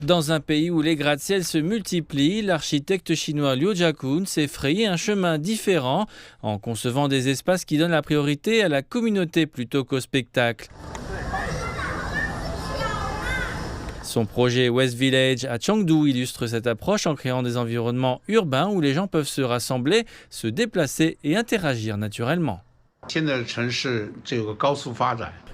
Dans un pays où les gratte-ciel se multiplient, l'architecte chinois Liu Jiakun s'est frayé un chemin différent en concevant des espaces qui donnent la priorité à la communauté plutôt qu'au spectacle. Son projet West Village à Chengdu illustre cette approche en créant des environnements urbains où les gens peuvent se rassembler, se déplacer et interagir naturellement.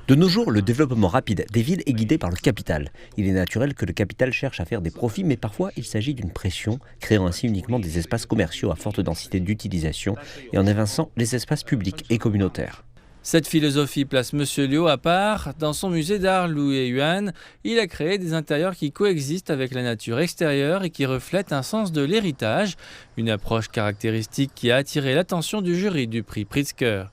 De nos jours, le développement rapide des villes est guidé par le capital. Il est naturel que le capital cherche à faire des profits, mais parfois il s'agit d'une pression, créant ainsi uniquement des espaces commerciaux à forte densité d'utilisation et en évinçant les espaces publics et communautaires. Cette philosophie place Monsieur Liu à part. Dans son musée d'art Louis Yuan, il a créé des intérieurs qui coexistent avec la nature extérieure et qui reflètent un sens de l'héritage, une approche caractéristique qui a attiré l'attention du jury du prix Pritzker.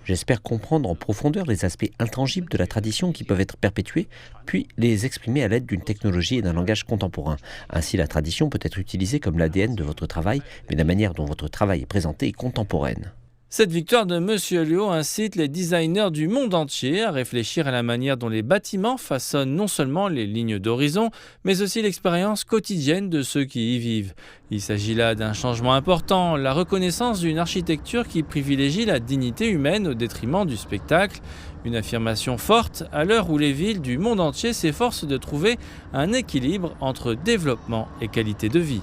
J'espère comprendre en profondeur les aspects intangibles de la tradition qui peuvent être perpétués, puis les exprimer à l'aide d'une technologie et d'un langage contemporain. Ainsi, la tradition peut être utilisée comme l'ADN de votre travail, mais la manière dont votre travail est présenté est contemporaine. Cette victoire de Monsieur Liu incite les designers du monde entier à réfléchir à la manière dont les bâtiments façonnent non seulement les lignes d'horizon, mais aussi l'expérience quotidienne de ceux qui y vivent. Il s'agit là d'un changement important, la reconnaissance d'une architecture qui privilégie la dignité humaine au détriment du spectacle. Une affirmation forte à l'heure où les villes du monde entier s'efforcent de trouver un équilibre entre développement et qualité de vie.